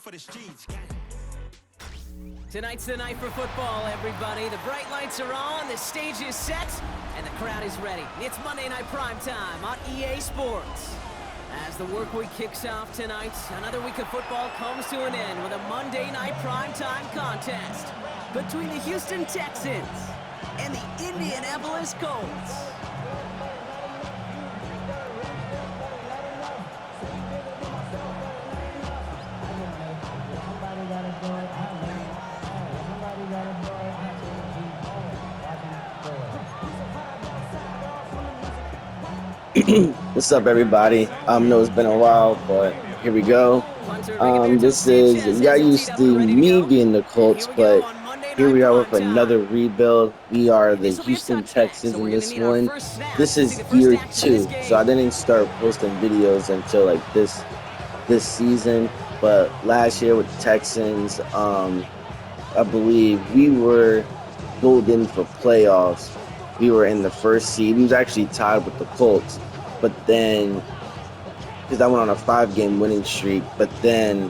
for the streets, gang. Tonight's the night for football, everybody. The bright lights are on, the stage is set, and the crowd is ready. It's Monday Night Primetime on EA Sports. As the work week kicks off tonight, another week of football comes to an end with a Monday Night Primetime contest between the Houston Texans and the Indianapolis Colts. What's up, everybody? I know it's been a while, but here we go. This is, y'all used to me being the Colts, but here we are with another rebuild. We are the Houston Texans in this one. This is year 2, so I didn't start posting videos until like this season. But last year with the Texans, I believe we were golden for playoffs. We were in the first seed. We was actually tied with the Colts, but then because I went on a 5-game winning streak, but then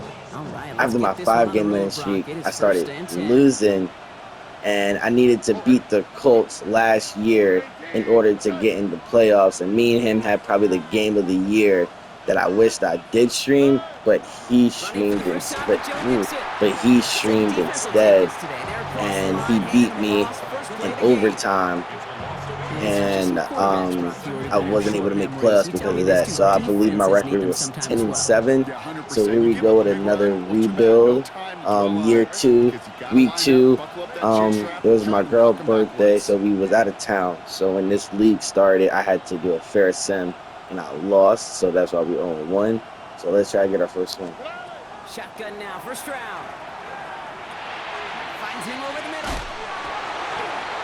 after my 5-game winning streak, I started losing, and I needed to beat the Colts last year in order to get into playoffs. And me and him had probably the game of the year that I wished I did stream, but he streamed instead, and he beat me in overtime. And I wasn't able to make playoffs because of that. So I believe my record was 10-7. So here we go with another rebuild. Year 2, week 2. It was my girl's birthday, so we was out of town. So when this league started, I had to do a fair sim, and I lost. So that's why we only won. So let's try to get our first win. Shotgun now, first round. Finds him over the middle.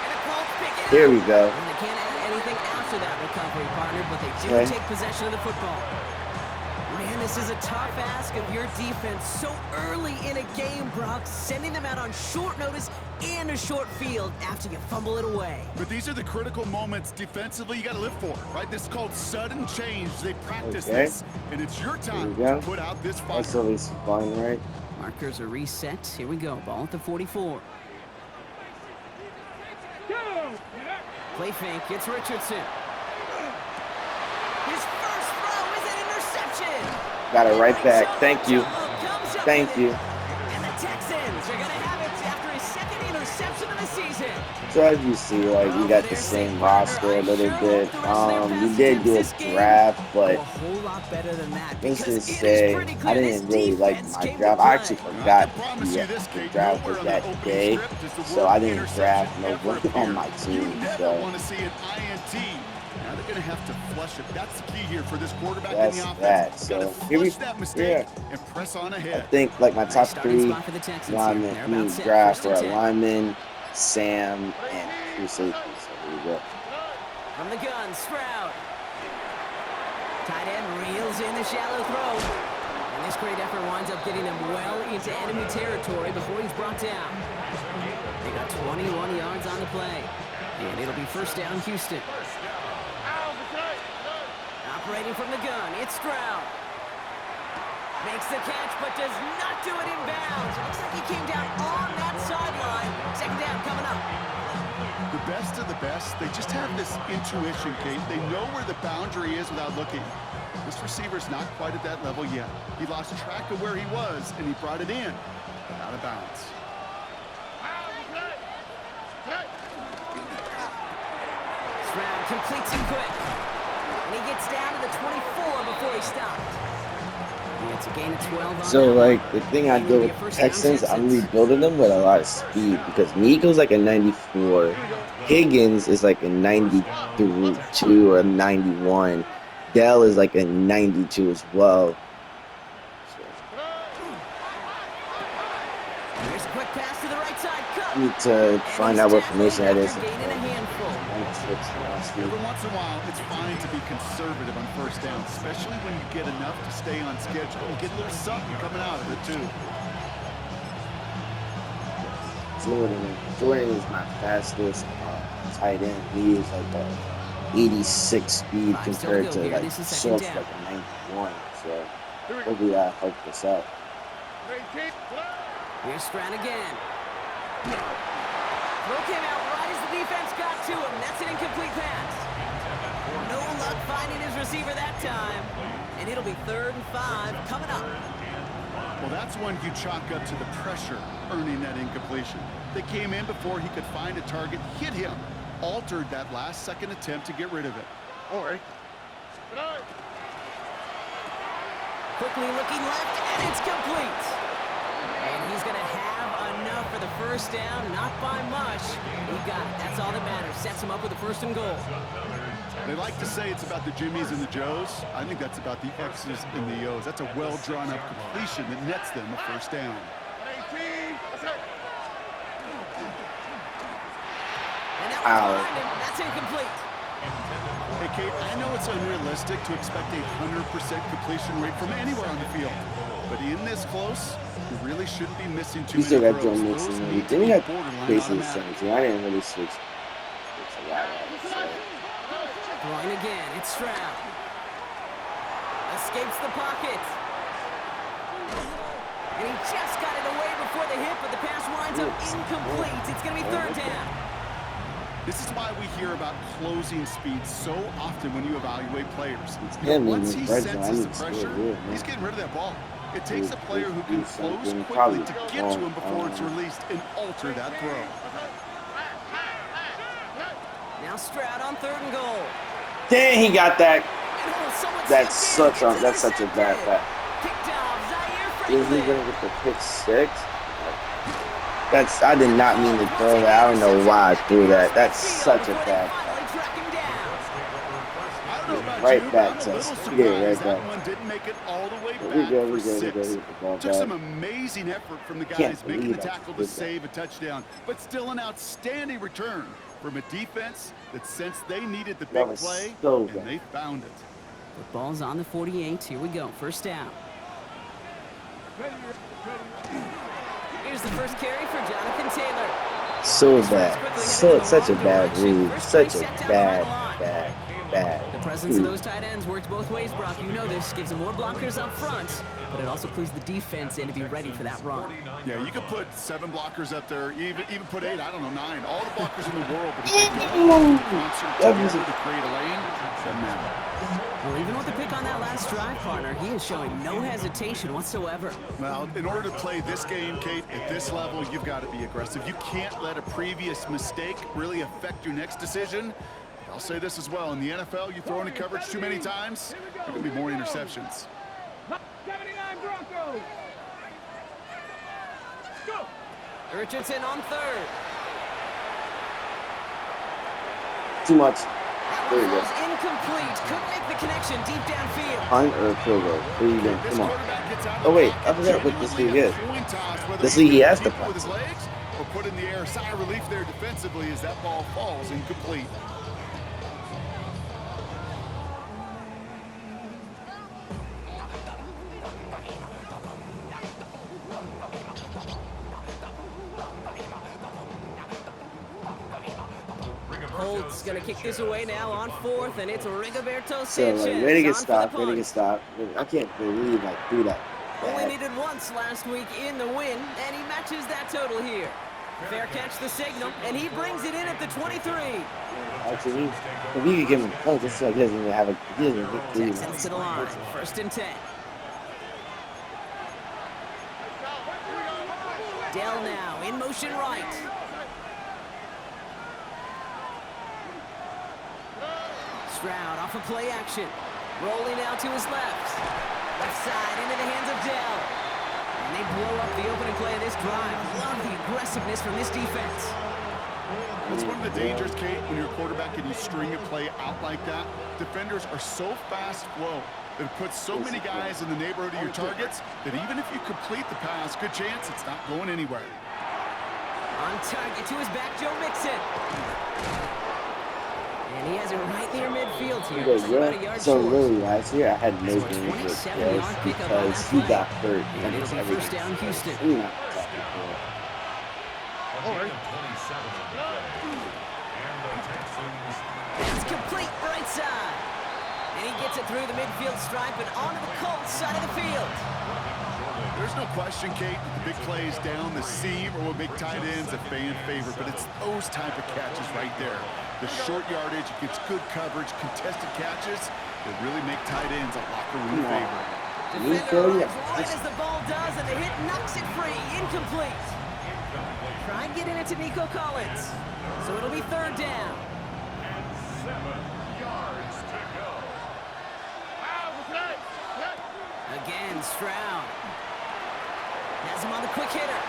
And the Colts pick it up. Here we go. And they can't add anything after that recovery, partner, but they do take possession of the football. Man, this is a tough ask of your defense so early in a game, Brock, sending them out on short notice and a short field after you fumble it away. But these are the critical moments defensively you got to live for, right? This is called sudden change. They practice this, and it's your time to put out this fire. That's at least fun, right? Markers are reset. Here we go. Ball at the 44. Play fake. It's Richardson. His first throw is an interception. Got it right back. Thank you. Thank you. And the Texans are going to have it after his second interception of the season. So as you see, like, we got the same roster a little bit. We did do a draft, but things to say, I didn't really like my draft. I actually forgot the draft was that day, so I didn't draft no one on my team. So Now they're going to have to flush it. That's the key here for this quarterback in that's the offense. that. So here we And press on ahead. I think like my top 3 linemen, draft were linemen, Sam, and 2 safeties. So here we go. From the gun, Stroud. Tight end reels in the shallow throw. And this great effort winds up getting him well into enemy territory before he's brought down. They got 21 yards on the play. And it'll be first down, Houston. Operating from the gun, it's Stroud. Makes the catch, but does not do it in bounds. Looks like he came down on that sideline. Second down coming up. The best of the best, they just have this intuition, Kate. They know where the boundary is without looking. This receiver's not quite at that level yet. He lost track of where he was, and he brought it in, but out of bounds. Stroud completes him quick. And he gets down to the 24 before he stopped. It's a gain of 12 on So, like, the thing I do with Texans, I'm rebuilding them with a lot of speed because Nico's like a 94. Higgins is like a 92 or a 91. Dell is like a 92 as well. There's a quick pass to the right side. I need to find out what formation that is. Every once in a while, it's fine to be conservative on first down, especially when you get enough to stay on schedule. You get a little something coming out of it, too. Jordan is my fastest tight end. He is like a 86 speed compared to like Schultz like a 91. So hopefully that helped us out. Here's Stroud again. Throw came out right as the defense got to him. That's an incomplete pass. No luck finding his receiver that time. And it'll be 3rd and 5 coming up. Well, that's one you chalk up to the pressure earning that incompletion. They came in before he could find a target, hit him, altered that last-second attempt to get rid of it. All right. Quickly looking left, and it's complete. And he's going to have enough for the first down, not by much. He got it. That's all that matters. Sets him up with a 1st and goal. They like to say it's about the Jimmies and the Joes. I think that's about the X's and the O's. That's a well-drawn-up completion that nets them a 1st down. And that one's behind him. That's incomplete. Hey, Kate, I know it's unrealistic to expect a 100% completion rate from anywhere on the field. But in this close, you really shouldn't be missing too many throws. You still got Joe throws. Mixon. Then you got basically the same thing. I didn't really switch. Throwing again, it's Stroud. Escapes the pocket. And he just got it away before the hit, but the pass winds up incomplete. It's going to be 3rd down. This is why we hear about closing speed so often when you evaluate players. Once he senses the pressure, he's getting rid of that ball. It takes a player who can close quickly to get to him before it's released and alter that throw. Now Stroud on 3rd and goal. Dang, he got that. That's such a bad pass. Is he gonna get the pick 6? I did not mean to throw that. I don't know why I threw that. That's such a bad pass. Right back to us. Yeah, right back. One didn't make it all the way back We for 6. go. Took some amazing effort from the guys making the tackle to save a touchdown, but still an outstanding return from a defense that sensed they needed the big play, and they found it. The ball's on the 48. Here we go. 1st down. Here's the first carry for Jonathan Taylor. So bad. Such a bad read. Such a bad. The presence of those tight ends works both ways, Brock. You know this. Gives them more blockers up front, but it also clues the defense in to be ready for that run. Yeah, you could put 7 blockers up there, even put 8, I don't know, 9. All the blockers in the world, but if they don't concert together to create a lane, doesn't matter. Well, even with the pick on that last drive, partner, he is showing no hesitation whatsoever. Well, in order to play this game, Kate, at this level, you've got to be aggressive. You can't let a previous mistake really affect your next decision. I'll say this as well. In the NFL, you throw into coverage too many times, there are going to be more interceptions. 79 Broncos. Go. Richardson on 3rd. Too much. There you go. Incomplete. Couldn't make the connection deep downfield. Punt or field goal? Where you going? Come on. Oh wait, I forgot what this league is. This league he has to punt. Or put in the air, sigh of relief there defensively as that ball falls incomplete. Holt's going to kick this away now on 4th, and it's Rigoberto So, Sanchez. ready to get stopped. I can't believe I threw that. Only needed once last week in the win, and he matches that total here. Fair catch the signal, and he brings it in at the 23. Actually, if you could give him a point, it's like he doesn't even have a Texans to the line, 1st and 10. Dell now, in motion right. Stroud off of play action. Rolling out to his left. Left side into the hands of Dell. And they blow up the opening play of this drive. Love the aggressiveness from this defense. It's one of the dangers, Kate, when you're a quarterback and you string a play out like that. Defenders are so fast flow that it puts so many guys in the neighborhood of your targets that even if you complete the pass, good chance it's not going anywhere. On target to his back, Joe Mixon. And he has it right near midfield here. About a yard so short. really, last year I had no game for Yes because he got hurt and And it's it'll be everything. first down, Houston. I'm not talking It's complete right side. And he gets it through the midfield stripe and onto the Colts side of the field. There's no question, Kate, the big plays down the seam or what make tight ends a fan favorite, but it's those type of catches right there. The short yardage, it gets good coverage, contested catches that really make tight ends a locker room favorite. Defender arrives right as the ball does, and the hit knocks it free. Incomplete. Try getting it to Nico Collins. So it'll be 3rd down. And 7 yards to go. Again, Stroud. Has him on the quick hitter.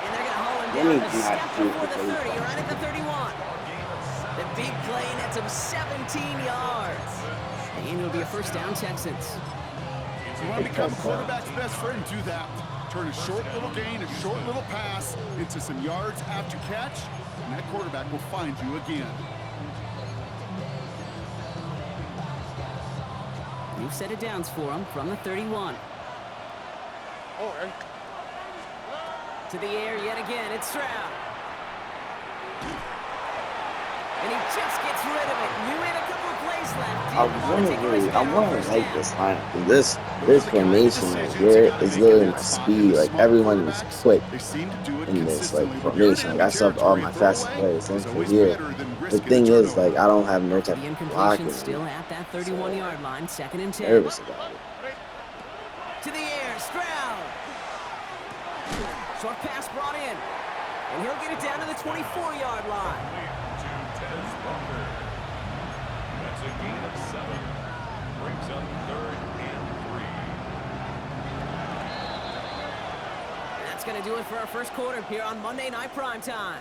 And they're going to haul him down a step before the 30, right at the 31. The big play nets him 17 yards. And it'll be a 1st down, Texans. You want to become a quarterback's best friend, do that. Turn a short little gain, a short little pass into some yards after catch, and that quarterback will find you again. New set of downs for him from the 31. To the air yet again, it's Stroud. And he just gets rid of it. You had a couple of plays left. I want to like this lineup. This formation right here is literally my speed. Like, everyone is quick in this like formation. Like, I subbed all my fastest players into here. The thing is, like, I don't have no type of blocking. Still at that 31-yard line, 2nd and 10. Nervous about it. To the air, Stroud. Short pass brought in. And he'll get it down to the 24-yard line. That's a gain of 7. Brings up 3rd and 3. That's going to do it for our first quarter here on Monday Night Primetime.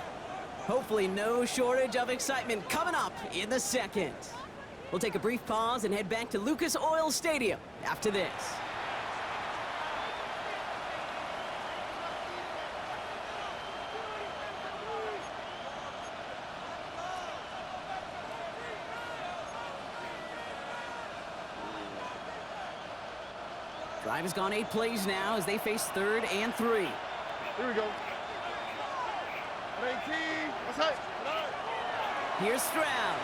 Hopefully no shortage of excitement coming up in the 2nd. We'll take a brief pause and head back to Lucas Oil Stadium after this. Drive has gone 8 plays now as they face 3rd and 3. Here we go. Here's Stroud.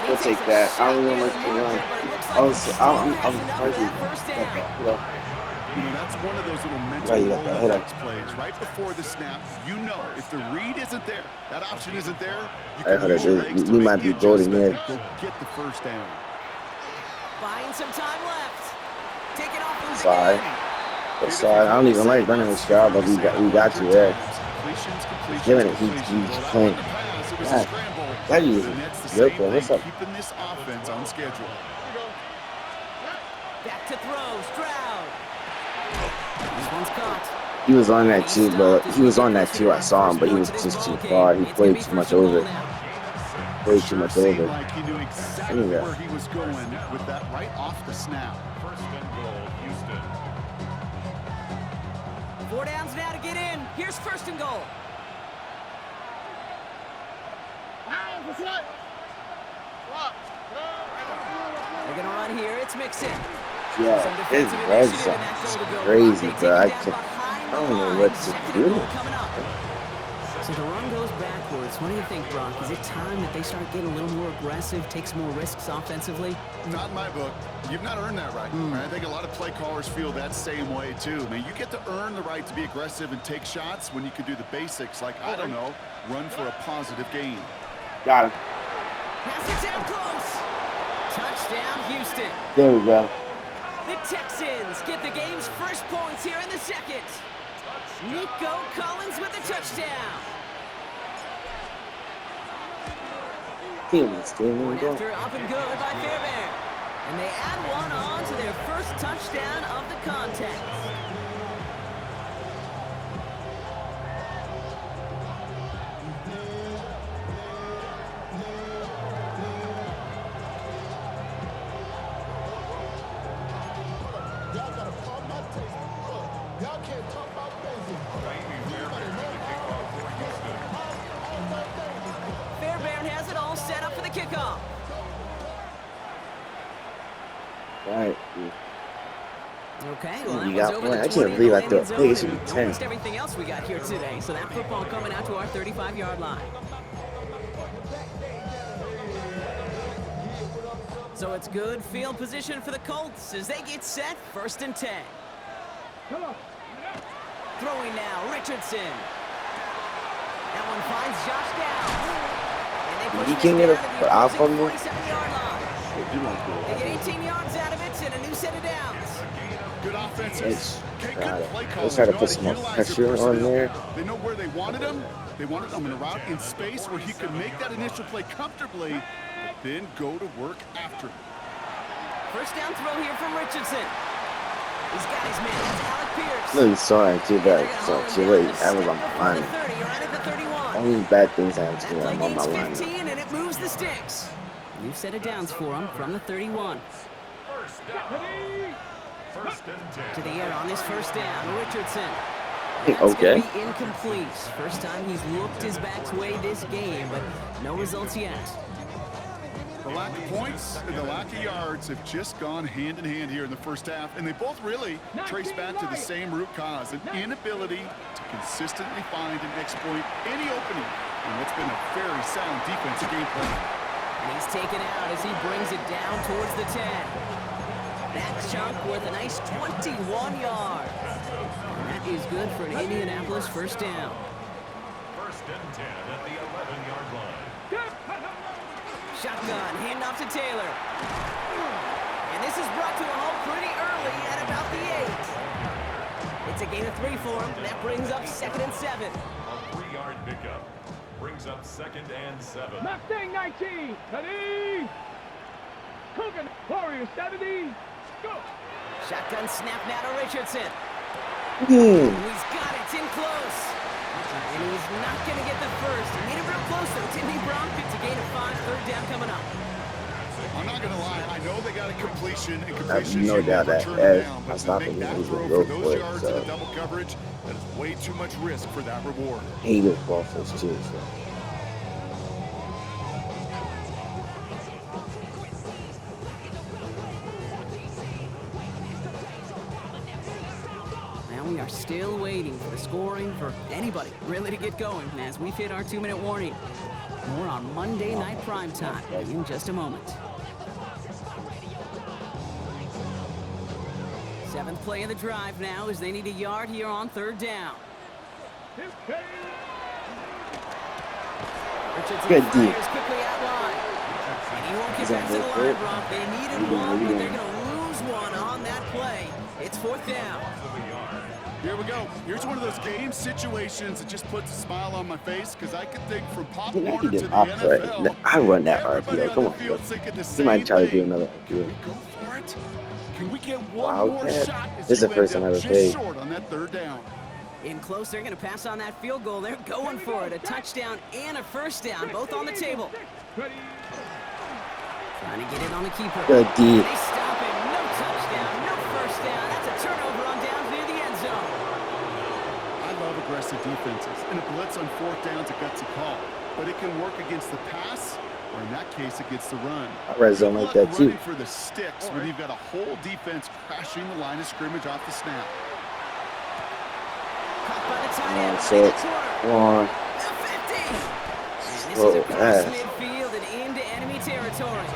We'll take that. I don't know much to run. I'm crazy. That's one of those little mental plays. Right before the snap, you know if the read isn't there, that option isn't there, you can use your legs to we make might the be golden adjustment here. and go get the 1st down. Buying some time left. Take it off the Sorry. Sorry, I don't even like running this job, but we got you there. Giving it, he's playing. That is real cool. What's up? Keeping this offense on schedule. Back to throw, Stroud. This one's caught. He was on that too, but he was on that too. I saw him, but he was just too far. He played too much over. Way too much over. Like he knew exactly where he was going with that right off the snap. 1st and goal, Houston. 4 downs now to get in. Here's 1st and goal. They're going to run here. It's Mixon. Yeah, his red zone is crazy, bro. I don't know what to do. So the run goes backwards. What do you think, Brock? Is it time that they start getting a little more aggressive, take some more risks offensively? Not in my book. You've not earned that right. I think a lot of play callers feel that same way, too. I mean, you get to earn the right to be aggressive and take shots when you can do the basics, like, I don't know, run for a positive gain. Got him. Pass it down close. Touchdown, Houston. There we go. The Texans get the game's first points here in the 2nd. Nico Collins with the touchdown. One after up and good by Fairbairn. And they add one on to their first touchdown of the contest. Fairbairn has it all set up for the kickoff. Right. Okay, well, You that got was over one. the I can't 20 believe I landing threw a zone, pace and of 10. almost everything else we got here today. So that football coming out to our 35-yard line. So it's good field position for the Colts as they get set, 1st and 10. Come on. Throwing now, Richardson. That one finds Josh Downs. And they push You this can't get down a to the foot off opposing on me. 47-yard line. They get 18 yards out of it and a new set of downs. Good offenses. Let's Okay, try good to- play let's calling. try to Know put how some more utilize their pressure on personnel. there. They know where they wanted him. They wanted him in a route in space where he could make that initial play comfortably, but then go to work after it. 1st down throw here from Richardson. He's got his man. It's Alec Pierce. Really sorry, too They're bad. gonna So haul him too down late. to I was step on my before the line. 30, right at the 31. Only bad things happen to That me. play I'm on gains my line. 15, and it moves the sticks. New set of downs for him from the 31. First down. 1st and 10. To the air on this 1st down, Richardson. That's Okay. gonna be incomplete. First time he's looked his back's way this game, but no results yet. The lack of points and the lack of yards have just gone hand in hand here in the 1st half, and they both really trace back to the same root cause, an inability to consistently find and exploit any opening in what's been a very sound defensive game plan. And he's taken out as he brings it down towards the 10. That chunk worth a nice 21 yards. And that is good for an Indianapolis 1st down. 1st and 10 at the 11-yard line. Shotgun, handoff to Taylor. And this is brought to a halt pretty early at about the 8. It's a gain of 3 for him. That brings up 2nd and 7. A 3-yard pickup brings up 2nd and 7. Mustang 19. Ready. Coogan. Warrior 70. Go. Shotgun snap now to Richardson. Hmm. He's got it. It's in close. And he's not going to get the first. He made it real close, though. Timmy Brown gets a gain of 5. 3rd down coming up. I'm not going to lie. I know they got a completion, and I have completion no should doubt that turn as down, I but stop to him, make that he's throw gonna for go those for it. yards in So the double coverage, that is way too much risk for that reward. hate it waffles too. So. Now we are still waiting for the scoring for anybody really to get going as we've hit our 2-minute warning. More on Monday Night Primetime in just a moment. 7th play of the drive now as they need a yard here on 3rd down. Richardson Good fires deep. quickly out line. And he won't get Is that back to the good? line, Brock. They needed We're one, but gonna- they're going to lose one on that play. It's 4th down. Here we go. Here's one of those game situations that just puts a smile on my face because I can think from Pop I think Warner he to did the off right. NFL. I run that Everybody RPO. on Come the on. field thinking the He same might try to do thing. another Can RPO. we go for it? Can we get one more Wildcat. shot as This is you the first end time up I ever just played. short on that 3rd down? In close, they're going to pass on that field goal. They're going for it. A touchdown and a 1st down, both on the table. Ready. Trying to get it on the keeper. Good D. They stop him. No touchdown, no 1st down. That's a turnover on downs near the end zone. I love aggressive defenses, and a blitz on 4th down is a gutsy call. But it can work against the pass, or in that case, against the run. I red zone like that too. Running for the sticks when you've got a whole defense crashing the line of scrimmage off the snap. Caught by the tight end. So, in the corner. come on. The 50. And this Whoa, is across pass. midfield and into enemy territory.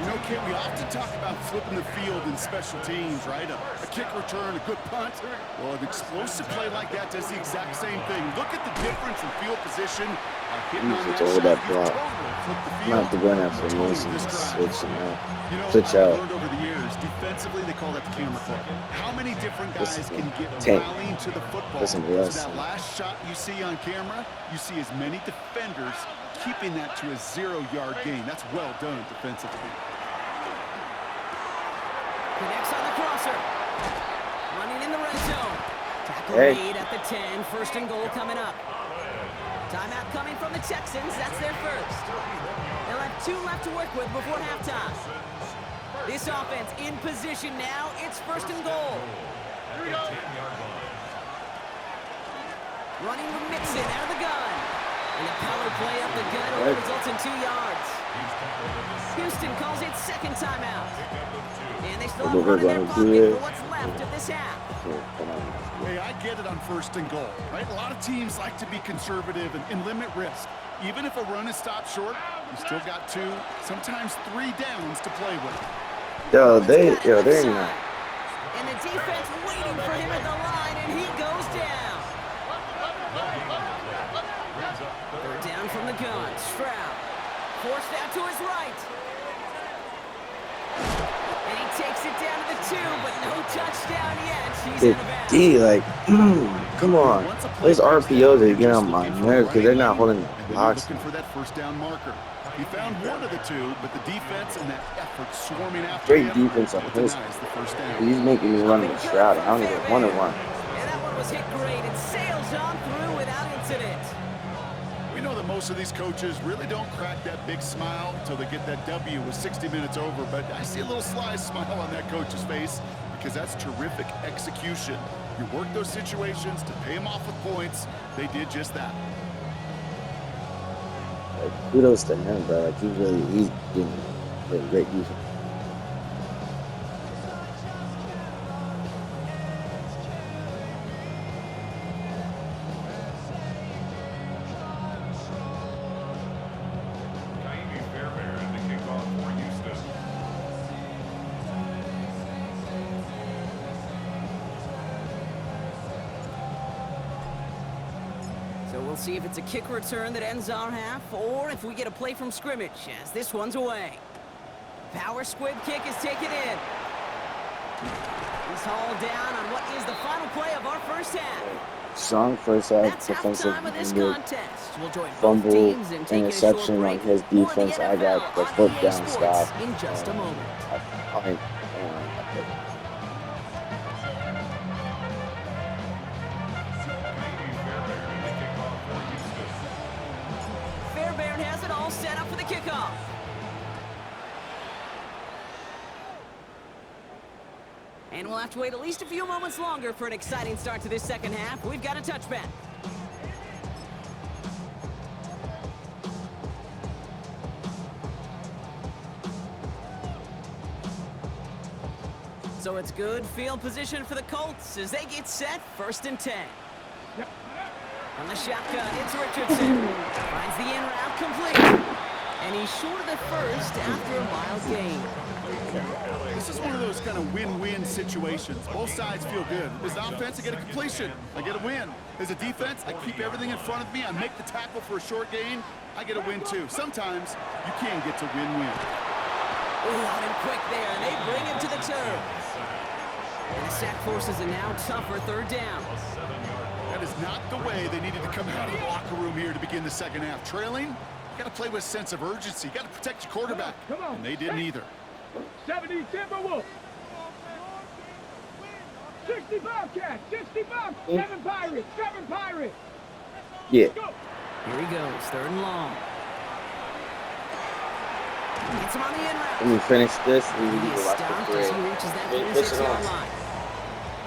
You know, Kit, we often talk about flipping the field in special teams, right? A kick return, a good punt. Well, an explosive play like that does the exact same thing. Look at the difference in field position. Hitting on Switch that over shot, that you've block. totally flipped the I'm field. gonna have to run after Totally Wilson and this drive. switch him out. You know, Switch I've out. learned over the years, defensively, they call that the camera club. How many different guys This is can get tank. rallying to the football? Listen to So us. that last shot you see on camera, you see as many defenders keeping that to a 0-yard gain. That's well done defensively. Connects on the crosser. Running in the red zone. Tackle Hey. made at the 10. 1st and goal coming up. Timeout coming from the Texans. That's their first. They'll have 2 left to work with before halftime. This offense in position now. It's 1st and goal. At the 10-yard line. Running with Mixon out of the gun. And the power play up the gut only results in 2 yards. Houston calls it 2nd timeout. And they still have a run in their pocket for what's left of this half. Hey, I get it on 1st and goal, right? A lot of teams like to be conservative and limit risk. even if a run is stopped short, you still got 2, sometimes 3 downs to play with. They're not. And the defense waiting for him at the line, and he goes down. They're down from the gun. Stroud forced out to his right. And he takes it down to the 2, but no touchdown yet. He's out of bounds. D, like, come on. Those RPOs are getting on my nerves because they're not holding the box. Looking for that first down marker. He found one of the 2, but the defense and that effort swarming after Great him defense on his. denies the first down. He's making me run the Shroud. I don't even want to run. And that one was hit great and sails on through without incident. We know that most of these coaches really don't crack that big smile until they get that W with 60 minutes over, but I see a little sly smile on that coach's face because that's terrific execution. You work those situations to pay them off with points. They did just that. Like, kudos to him, bro. Like, he's doing great defense. So we'll see if it's a kick return that ends our half, or if we get a play from scrimmage, as this one's away. Power squib kick is taken in. He's hauled down on what is the final play of our first half. Strong first half That's defensive halftime of this unit. contest. We'll join both Fumble, teams and take interception a short on break. his More of the defense. I got the NFL foot on EA down Sports stop. in just a moment. Fairbairn has it all set up for the kickoff. And we'll have to wait at least a few moments longer for an exciting start to this second half. We've got a touchback. So it's good field position for the Colts as they get set, 1st and 10. On the shotgun, it's Richardson. Finds the in route complete. And he's short of the first after a mild gain. This is one of those kind of win-win situations. Both sides feel good. As an offense, I get a completion. I get a win. As a defense, I keep everything in front of me. I make the tackle for a short gain. I get a win, too. Sometimes you can get to win-win. Ooh, on him quick there, and they bring him to the turf. And the sack forces a now tougher 3rd down. That is not the way they needed to come out of the locker room here to begin the second half. Trailing, you got to play with a sense of urgency. You got to protect your quarterback. Come on. And they didn't either. 70 Timberwolves. 65 Cats. 65. 7 Pirates. 7 Pirates. Yeah. Go. Here he goes, 3rd and long. Gets him on the in route. Let me finish this. We He need to is watch stopped the as he parade. reaches that Wait, push it 46-yard on. line.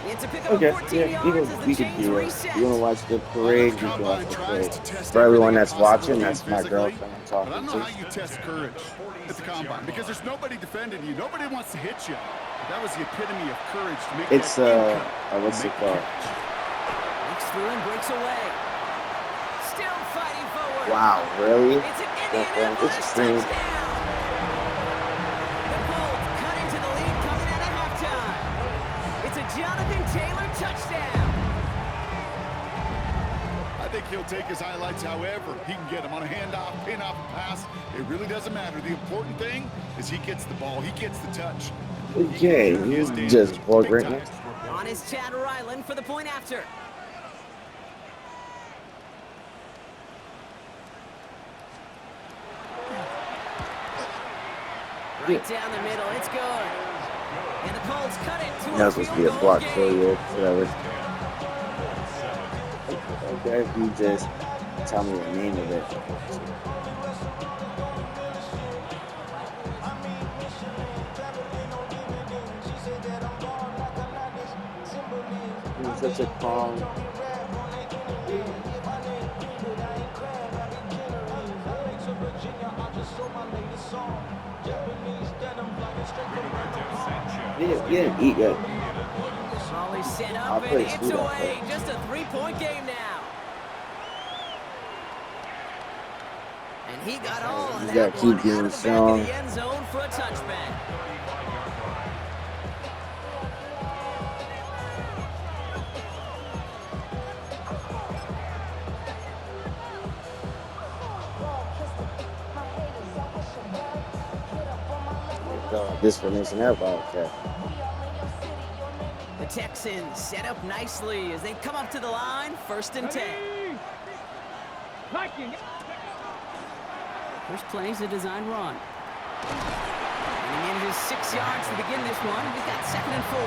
It's a pickup Okay, of 14 yeah, yards as the we could chains do it. reset. You want to watch the parade? You can watch the Tries parade. to test For everyone everything that's watching, possible that's my physically, girlfriend I'm But I talking don't know to. how you test courage at the combine because there's nobody defending you. Nobody wants to hit you. That was the epitome of courage to make It's that in-cut. what's it called? Breaks through and breaks away. Still fighting forward. Wow, really? It's an That's Indianapolis extreme. touchdown. The Colts cut into the lead coming out of halftime. It's a Jonathan Taylor touchdown. I think he'll take his highlights however he can get them on a handoff, pin-off, pass. It really doesn't matter. The important thing is he gets the ball. He gets the touch. Okay, you just for greatness. On is Chad Ryland for the point after. Right down the middle, it's good. And the Colts cut it to That was supposed to be a block for you, whatever. Okay, if you just tell me the name of it. It's such a calm. You didn't eat yet. Ball is set I'll up and play it's through that away. Just a 3-point game now. And he got all of You that gotta keep one being out of the back strong. of the end zone for a touchback. This formation that Wildcat. The Texans set up nicely as they come up to the line, 1st and 10. Viking. First play is a design run. And he manages 6 yards to begin this one. We've got 2nd and 4.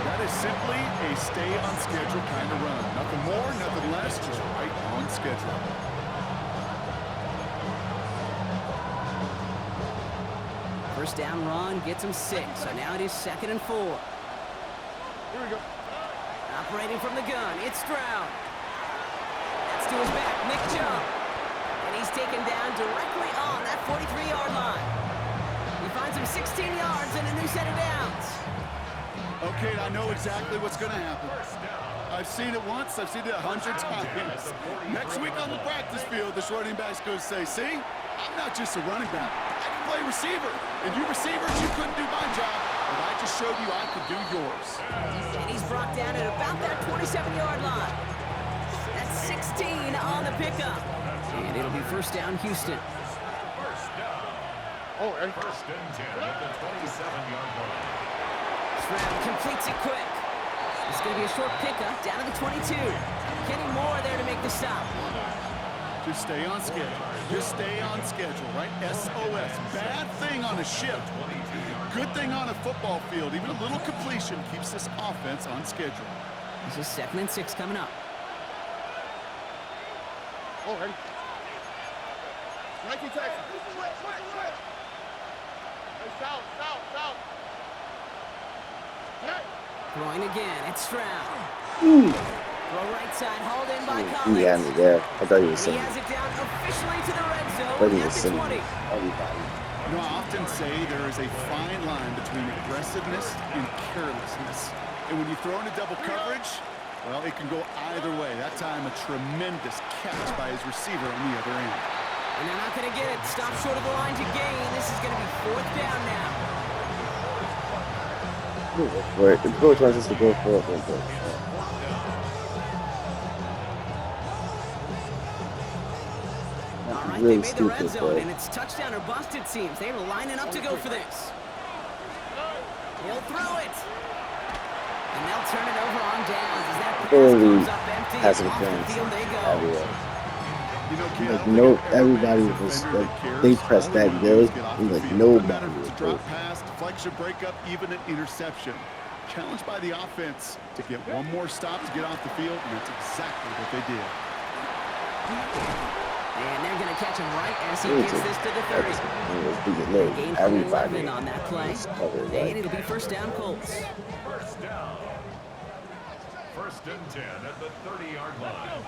That is simply a stay on schedule kind of run. Nothing more, nothing less, just right on schedule. First down run gets him 6. So now it is 2nd and 4. Here we go. Operating from the gun, it's Stroud. That's to his back, Nick Chubb. And he's taken down directly on that 43-yard line. He finds him 16 yards and a new set of downs. Okay, I know exactly what's going to happen. I've seen it once, I've seen it 100 times. Next week on the practice field, this running back's going to say, see, I'm not just a running back. I can play receiver. And you receivers, you couldn't do my job, but I just showed you I could do yours. And he's brought down at about that 27-yard line. That's 16 on the pickup. And it'll be 1st down, Houston. Oh, and 1st and 10 at the 27-yard line. Stroud completes it quick. It's going to be a short pickup down to the 22. Kenny Moore there to make the stop. Just stay on schedule. Just stay on schedule, right? SOS. Bad thing on a ship. Good thing on a football field. Even a little completion keeps this offense on schedule. This is 2nd and 6 coming up. oh, ready. Nike Texans. Hey, south. Throwing again, it's Stroud. Throw right side, hauled in by Collins. He had me there. I thought he was He saying. has it down officially to the red I zone thought he at was the saying 20. everybody. You know, I often say there is a fine line between aggressiveness and carelessness. And when you throw into double coverage, well, it can go either way. That time, a tremendous catch by his receiver on the other end. And they're not going to get it. Stop short of the line to gain. This is going to be 4th down now. Go for it. The coach wants us to go for it. All right, Really they made the red stupid, zone, but and it's touchdown or bust, it seems. They were lining up to go for this. He'll throw it. And they'll turn it over on downs as that pass comes up empty. has some Off the plans field they go. everywhere. You know, Kate, I Like don't no, think I've ever everybody met a was defender like that cares. they pressed All they that wanna do good. is get off And the like field. No nobody matter if was it's a drop good. pass, deflection, breakup, even an interception. Challenged by the offense to get one more stop to get off the field, and that's exactly what they did. And they're going to catch him right as he gets this to the 30. Gain for Everybody 11 on that play. was covered, And right? it'll be 1st down, Colts. 1st down. 1st and 10 at the 30-yard line.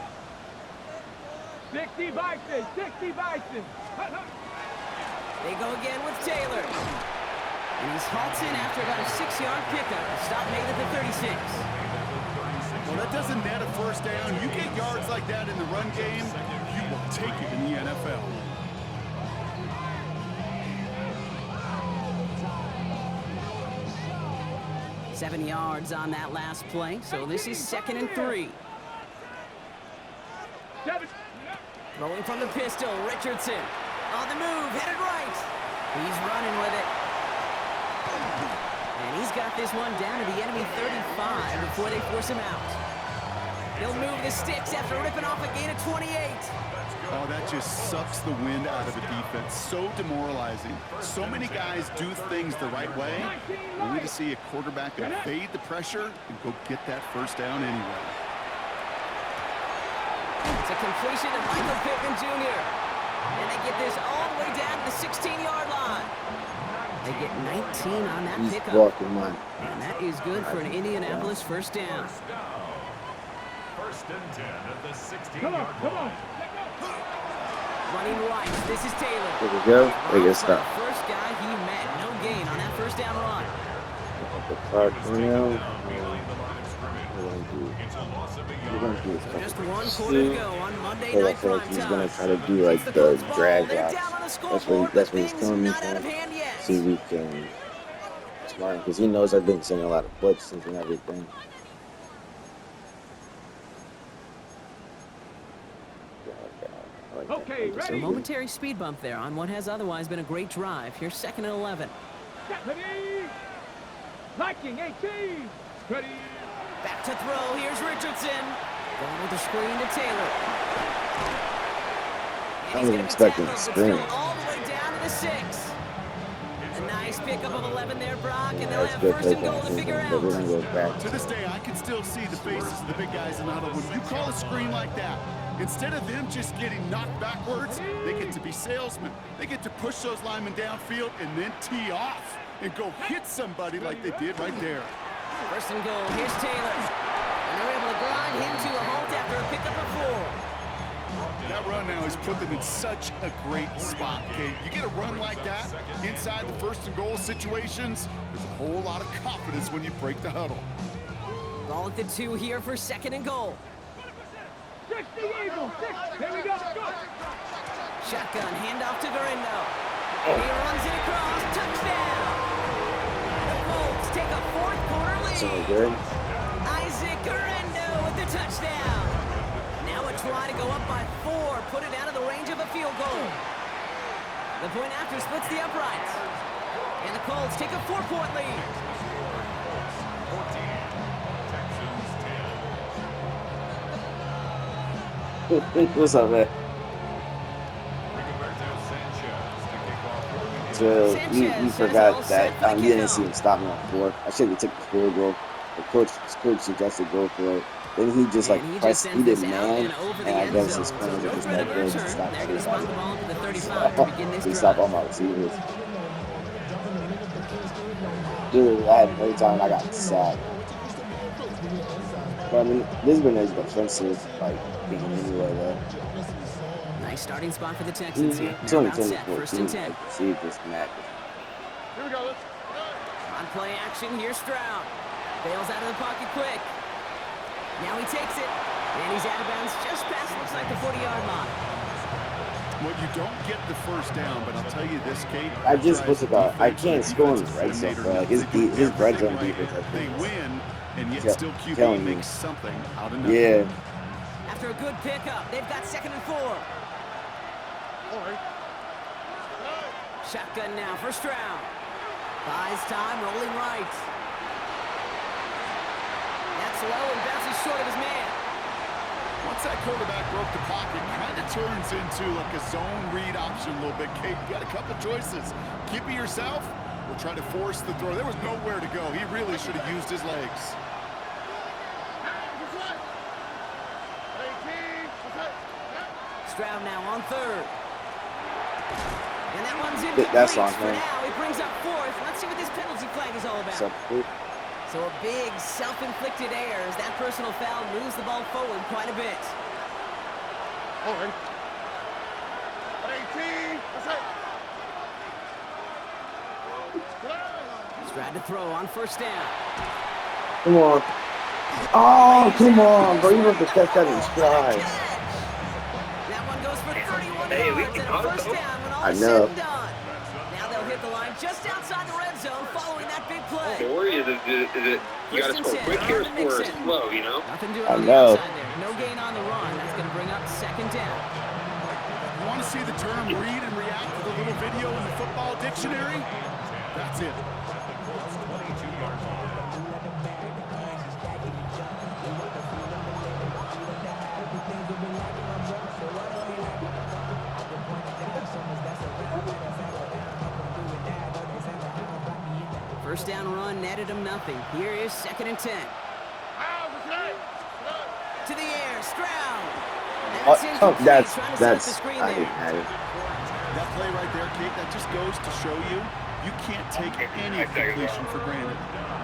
60 Vikings. 60 Vikings. They go again with Taylor. And he's halts in after about a 6-yard pickup. The stop made at the 36. Well, that doesn't net a 1st down. You get yards like that in the run game, you will take it in the NFL. Seven yards on that last play, so this is 2nd and 3. Throwing from the pistol, Richardson. On the move, headed right. He's running with it. And he's got this one down to the enemy 35 before they force him out. He'll move the sticks after ripping off a gain of 28. Oh, that just sucks the wind out of the defense. So demoralizing. So many guys do things the right way, only to see a quarterback evade the pressure and go get that 1st down anyway. It's a completion to Michael Pittman Jr. And they get this all the way down to the 16-yard line. They get 19 on that He's pickup. walking one. And that is good for an Indianapolis 1st down. 1st and 10 at the 16-yard Come on. line. Running right, this is Taylor. There we go. There you Runs for the stop. first guy he met. No gain on that 1st down run. The clock going out. Behind the line of scrimmage. going to do. It's a loss of a We're going to yard. do a So couple just things one quarter to soon. go on Monday But I Night feel like he's going Primetime. to try to do like It's the the Colts ball. drag They're routes. down on the That's scoreboard, what but he's things killing me not out for. of hand yet. See if we can smart because he knows I've been sending a lot of blitzes and everything. I like that. Okay, Just ready? so Momentary speed bump there on what has otherwise been a great drive. Here's 2nd and 11. Ready? Liking 18. Ready? Back to throw. Here's Richardson. Going with the screen to Taylor. And I he's wasn't going to be expecting tackled, a but screen. still all the way down to the 6. A nice pickup of 11 there, Brock, and Yeah, they'll that's have good 1st play and goal to calling, figure but we're out. going to go back. To this day, I can still see the faces of the big guys in the huddle. When you call a screen like that, instead of them just getting knocked backwards, they get to be salesmen. They get to push those linemen downfield and then tee off and go hit somebody like they did right there. 1st and goal. Here's Taylor. And they're able to grind him to a halt after a pickup of 4. That run now has put them in such a great spot, Kate. You get a run like that inside the 1st and goal situations, there's a whole lot of confidence when you break the huddle. Ball at the 2 here for 2nd and goal. 60 Eagles. 6. Here we go. Go. Shotgun, handoff to Garindo. He runs it across, touchdown! The Colts take a 4th quarter So lead. good. Isaac Garindo with the touchdown. Now a try to go up by 4, put it out of the range of a field goal. The point after splits the uprights. And the Colts take a 4-point lead. 14. Texans 10. What's up, man? Rigoberto Sanchez to kick off. So we Sanchez has forgot all that set for the you didn't kickoff. see him stop me on 4. I should have took the field goal. The coach suggested go for it. Then he just like And he pressed. just He sends did this out man, and over the and I end guess zone. his So corners no are just threat that of a good to return. stop They're going to spot everybody. the ball to the 35 to begin this They stop all drive. my receivers. Dude, I had no time. I got sacked. But I mean, this has been a defensive like game anyway, though. Nice starting spot for the Texans here. It's They're only about set, 1st 2014. and 10. I can see this match. Here we go. Let's On play action, here's Stroud. Bails out of the pocket quick. Now he takes it. And he's out of bounds just past, looks like the 40-yard line. Well, you don't get the 1st down, but I'll tell you this, Kate. I just was about. I can't score in the red zone, bro. Like his red zone defense. They win, and yet Yeah, still QB telling me. makes something out of nothing. Yeah. After a good pickup, they've got 2nd and 4. Shotgun now for Stroud. Buys time, rolling right. That's low and bounces short of his man. Once that quarterback broke the pocket, kind of turns into like a zone read option a little bit, Kate. You got a couple choices. Keep it yourself or try to force the throw. There was nowhere to go. He really should have used his legs. Stroud now on 3rd. And that one's incomplete. That's on For him. now, he brings up 4th. Let's see what this penalty flag is all about. So, So a big self-inflicted error as that personal foul moves the ball forward quite a bit. Stroud to throw on 1st down. come on. Oh, come on, bro. You have to catch that in stride. That one goes for 31 yards and a 1st down when all I is know. said and done. Now they'll hit the line just outside the red zone following that big play. The worry is it you got to score quick here or score slow, you know? Nothing doing I on the know. outside there. No gain on the run. That's going to bring up 2nd down. You want to see the term read and react to the little video in the football dictionary? That's it. First down run netted him nothing. Here is 2nd and 10. To the air, Stroud. That's incomplete. Trying to set up the screen I there. didn't have it. That play right there, Kate, that just goes to show you, you can't take any completion for granted.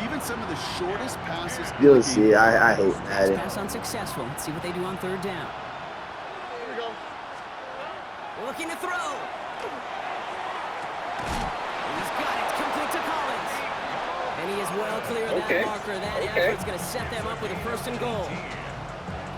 Even some of the shortest passes. in You'll the see. game. I hate Madden. Pass unsuccessful. Let's see what they do on 3rd down. Looking to throw. He's got it. Complete to Collins. And And he is well clear of that marker. That effort's going to set them up with a 1st and goal.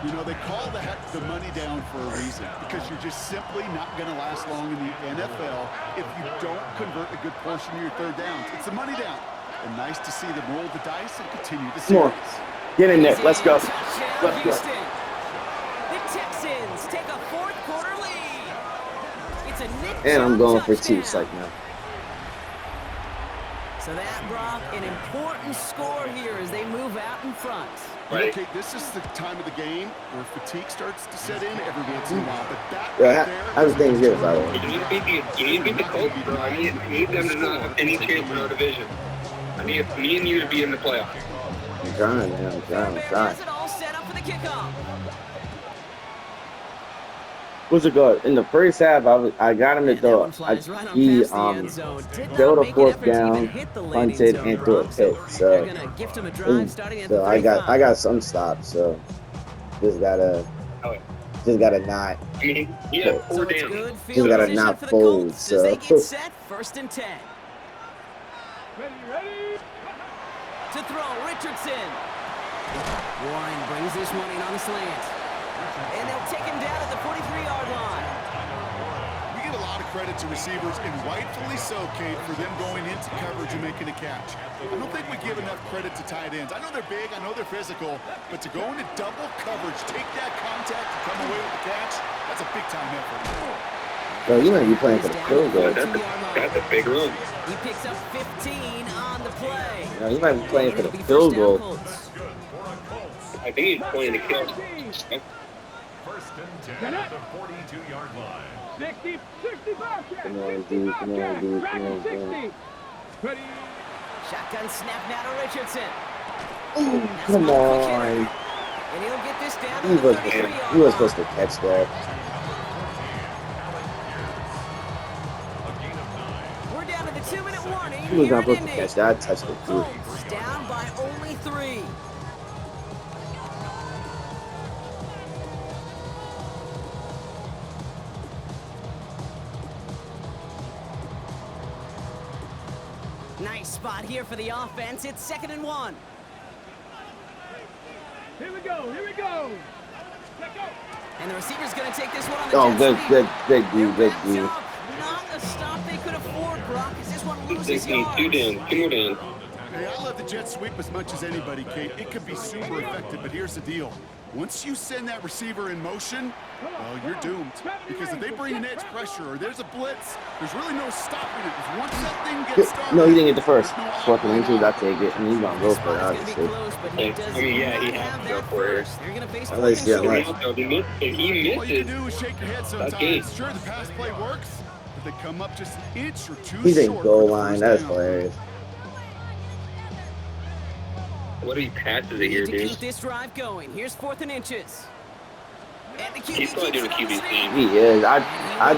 You know, they call that the money down for a reason, because you're just simply not going to last long in the NFL if you don't convert a good portion of your 3rd downs. It's the money down. And nice to see them roll the dice and continue the series. Come on. Get in there. Let's go. Let's go. The Texans take a 4th quarter lead. It's a Nick And I'm going for touchdown. 2 like now. So that, Brock, an important score here as they move out in front. Right. Okay, this is the time of the game where fatigue starts to set in every once in a while, but that Yeah, there, how's things here, by the way? You need to beat the Colts, bro. I need them to not have any chance in our division. I need me and you to be in the playoffs. I'm trying, man. I'm trying. Has it all set up for the kickoff. What's it good? In the first half, I got him to throw. He failed a 4th down, punted, and threw a pick. So I got some stops. So just gotta not. I mean, he had 4 downs. Just gotta not fold. So They get set, 1st and 10. Ready? To throw, Richardson. Warren brings this one in on the slant. And they'll take him down at the 43-yard line. we give a lot of credit to receivers, and rightfully so, Kate, for them going into coverage and making a catch. I don't think we give enough credit to tight ends. I know they're big, I know they're physical, but to go into double coverage, take that contact, and come away with the catch, that's a big-time effort. bro, you might be playing for the field goal. That's a big run. He picks up 15 on the play. No, you might be playing for the field goal. I think he's playing to kill. 1st and 10 at the 42-yard line. 60 Bobcat. Come on, dude. Come on, dude. Come on, 60. Ready? Shotgun snap now to Richardson. Ooh, come on. And he'll get this down to He the was 33-yard he was supposed to catch that. We're down to the 2-minute warning. He was here not in supposed to Indy. catch that. I touched it too. Colts down by only 3. Nice spot here for the offense. It's 2nd and 1. Here we go. Let go. And the receiver's going to take this one on the Oh, jet good, sweep. good, good, They're good, wrapped good. up. Not a stop they could afford, Brock, as this one They loses need 2 yards. down, 2 more down. Hey, I love the jet sweep as much as anybody, Kate. It can be super effective, but here's the deal. Once you send that receiver in motion, well, you're doomed. Because if they bring an edge pressure or there's a blitz, there's really no stopping it. Because once that thing gets started... No, he didn't get the first. there's no 4th and inches, I take it. And he's going to go for it, obviously. He had to go for it. They're going to face At least, yeah, fourth and like- short. If he All you can misses, do is shake your head game. sometimes. Sure, the pass play works, but they come up just an inch or two He's in short goal for the line. first That's down. hilarious. what he passes it here, To dude. keep this drive going, here's 4th and inches. And the QB He's probably doing a keeps it QB on thing. He is. I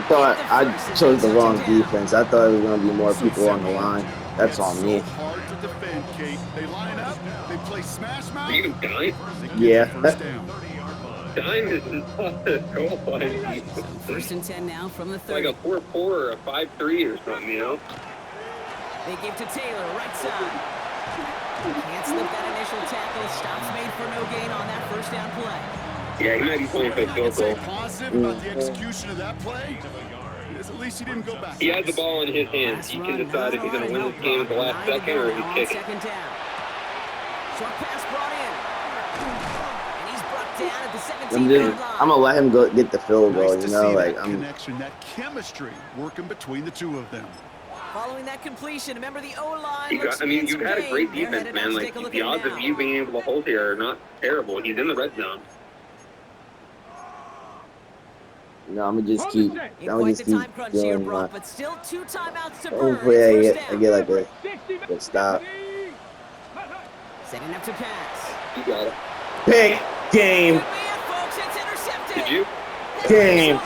thought I chose the wrong defense. I thought it was going to be more people on the line. That's on me. So hard to defend, Kate. They line up, they play smash mouth. Are you dying? They get Yeah. the first down. Dying is not the goal line. 1st and 10 now from the Like 30. a 4-4 or a 5-3 or something, you know? They give to Taylor, right side. Can't slip that initial tackle. Stops made for no gain on that 1st down play. Yeah, he might be playing for the I can field say goal. positive about the execution of that play is at least he didn't go back. He has the ball in his hands. He can decide if he's going to win this game at the last second or he's kicking. 2nd down. Short pass brought in. And he's brought down at the 17-yard line. I'm gonna let him go get the field goal. Nice to You know, see like that I'm. connection, that chemistry working between the two of them. Following that completion, remember the O-line. You've had a great defense, man. Like, the odds of you being able to hold here are not terrible. He's in the red zone. No, I'm gonna just keep. I'm gonna just keep doing my. But still 2 timeouts to burn. Hopefully, It's I get like a 60 good stop. setting up to pass. You got it. Pick game, Could be it, folks. It's intercepted. Did you? game,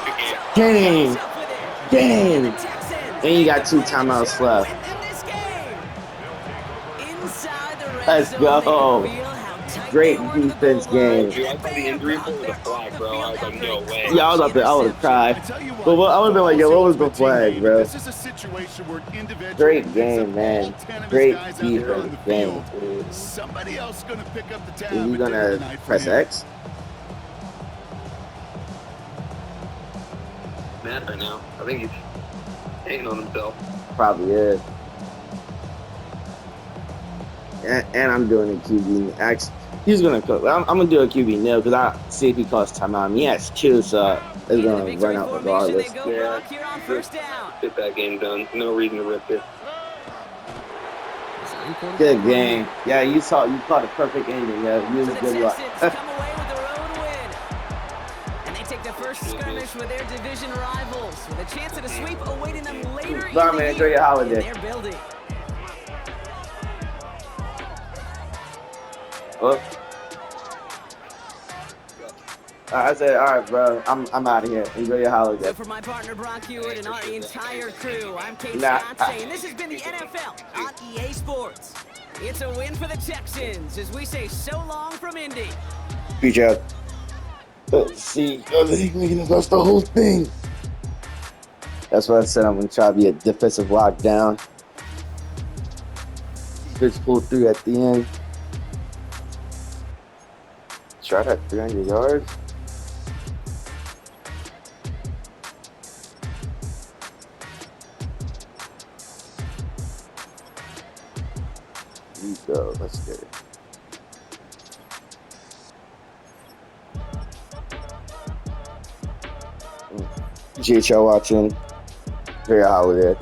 game, Up with it. game. The Texans And you got 2 timeouts left. within this game. Inside the red Let's zone, go. they reveal how Great defense game. Dude, I thought the injury report was a flag, bro. I was like, no way. Yeah, I was up there. I would have cried. I tell you But what, I would have been like, yo, what was the football's a flag, team bro? game. This is a situation where an individual Great picks game, up man. all 10 of his Great guys out there on defense the game, field. dude. Somebody else going to pick up the tab. Is he at the end of the gonna night for press him. X? Mad right now. I think he's hating on himself. Probably is. And I'm doing a QB. Actually, he's gonna cook. I'm gonna do a QB nil because I see if he calls timeout. He has two, so it's gonna run out regardless. Yeah. Get that game done. No reason to rip it. Good game. Yeah, you caught the perfect ending. Yeah, you was The good luck. Texans come away with their own win. And they take the first skirmish with their division rivals, with a chance at a sweep awaiting them later in Bye, the man. year Enjoy your holiday. in their building. Oh. I said, all right, bro. I'm out of here. Enjoy your holiday. So for my partner Brock Hewitt and our entire crew, I'm Kate Nah. Scott saying this has been the NFL on EA Sports. It's a win for the Texans as we say so long from Indy. Peace out. Let's see. That's the whole thing. That's what I said. I'm going to try to be a defensive lockdown. Bitch pulled through at the end. Try that 300 yards. Here we go. Let's get it. Appreciate y'all watching. Very holiday.